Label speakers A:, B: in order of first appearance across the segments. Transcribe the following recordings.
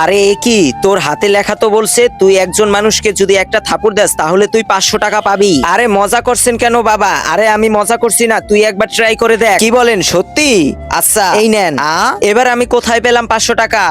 A: আরে এ কি, তোর হাতে লেখা তো বলছে তুই একজন মানুষকে যদি একটা থাপুর দেস তাহলে তুই 500 টাকা পাবি। আরে মজা করছেন কেন বাবা? আরে আমি মজা করছি না, তুই একবার ট্রাই করে দেখ। কি বলেন সত্যি? আচ্ছা এই নেন। এবার আমি কোথায় পেলাম 500 টাকা?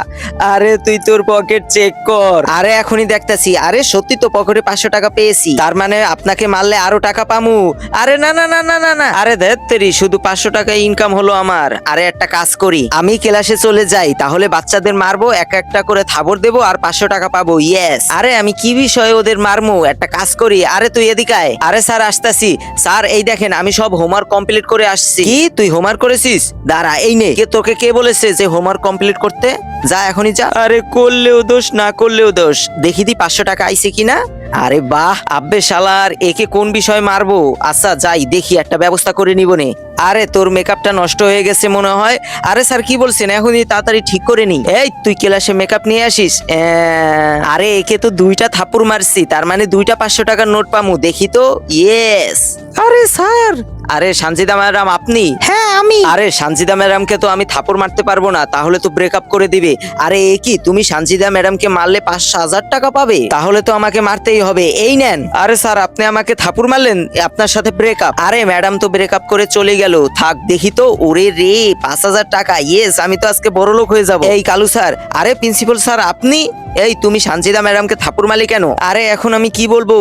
A: আরে তুই তোর পকেট চেক কর। আরে এখনই দেখতেছি। আরে সত্যি তো পকেটে 500 টাকা পেয়েছি, তার মানে আপনাকে মারলে আরো টাকা পামু। আরে না না না না না না, আরে ধেত্তেরি, শুধু 500 টাকা ইনকাম হলো আমার। আরে একটা কাজ করি, আমি ক্লাসে চলে যাই, তাহলে বাচ্চাদের মারবো, একটা করে থাবর দেবো আর 500 টাকা পাবো। ইয়েস। আরে আমি কি বিষয়ে ওদের মারমু, একটা কাজ করি। আরে তুই এদিকে আয়। আরে স্যার আসতাছি। স্যার এই দেখেন আমি সব হোমওয়ার্ক কমপ্লিট করে আসছি। কি তুই হোমওয়ার্ক করেছিস? দাঁড়া এই নে। তোকে কে বলেছে যে হোমওয়ার্ক কমপ্লিট করতে? যা এখনই যা। আরে করলেও দোষ না করলেও দোষ, দেখি দি 500 টাকা আইছে কিনা। আরে বাহ, আব্বে শালার, একে কোন বিষয় মারবো? আচ্ছা যাই দেখি, একটা ব্যবস্থা করে নিবনে। আরে তোর মেকআপটা নষ্ট হয়ে গেছে মনে হয়। আরে স্যার কি বলছেন, এখনই তাড়াতাড়ি ঠিক করে নি। এই তুই ক্লাসে মেকআপ নিয়ে আসিস? আরে একে তো 2টা থাপ্পড় মারছি, তার মানে 2টা 500 টাকার নোট পামু, দেখি তো। ইয়েস। আরে স্যার। আরে সানজিদা ম্যাডাম আপনি? হ্যাঁ আমি। আরে সানজিদা ম্যাডামকে তো আমি থাপ্পড় মারতে পারবো না, তাহলে তো ব্রেকআপ করে দিবে। আরে এ কি, তুমি সানজিদা ম্যাডামকে মারলে 5,000 টাকা পাবে, তাহলে তো আমাকে মারতেই হবে। এই নেন। আরে স্যার আপনি আমাকে থাপ্পড় মারলেন, আপনার সাথে ব্রেকআপ? আরে ম্যাডাম তো ব্রেকআপ করে চলে গেল। থাক দেখি তো। ওরে রে, 5,000 টাকা। ইয়েস, আমি তো আজকে বড়লোক হয়ে যাব। এই কালু স্যার। আরে প্রিন্সিপাল স্যার আপনি? এই তুমি সানজিদা ম্যাডামকে থাপ্পড় মারলে কেন? আরে এখন আমি কি বলবো?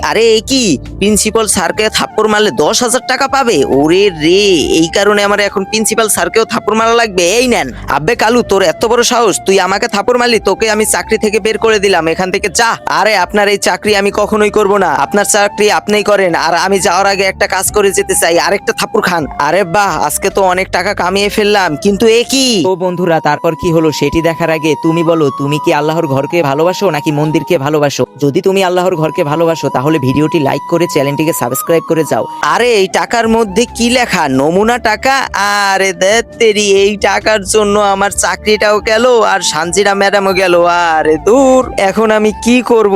A: আরে এ কি, প্রিন্সিপাল স্যারকে থাপ্পড় মারলে 10,000 টাকা পাবে? ওরে রে, এই কারণে আমার এখন প্রিন্সিপাল স্যারকেও থাপ্পড় মারা লাগবে। এই নেন। আব্বে কালু, তোর এত বড় সাহস, তুই আমাকে থাপ্পড় মারলি, তোকে আমি চাকরি থেকে বের করে দিলাম, এখান থেকে যা। আরে আপনার এই চাকরি আমি কখনোই করব না, আপনার চাকরি আপনিই করেন, আর আমি যাওয়ার আগে একটা কাজ করে যেতে চাই, আরেকটা থাপ্পড় খান। আরে বাহ, আজকে তো অনেক টাকা কামিয়ে ফেললাম, কিন্তু এ কি?
B: তো বন্ধুরা, তারপর কি হলো সেটি দেখার আগে তুমি বলো, তুমি কি আল্লাহর ঘরকে ভালোবাসো নাকি মন্দিরকে ভালোবাসো? যদি তুমি আল্লাহর ঘরকে ভালোবাসো তাহলে ভিডিওটি লাইক করে চ্যানেলটিকে সাবস্ক্রাইব করে যাও।
A: আরে এই টাকার মধ্যে কি লেখা? নমুনা টাকা। আরে দেতেরি, এই টাকার জন্য আমার চাকরিটাও গেল আর সানজিরা ম্যাডামও গেল। আরে দূর, এখন আমি কি করব?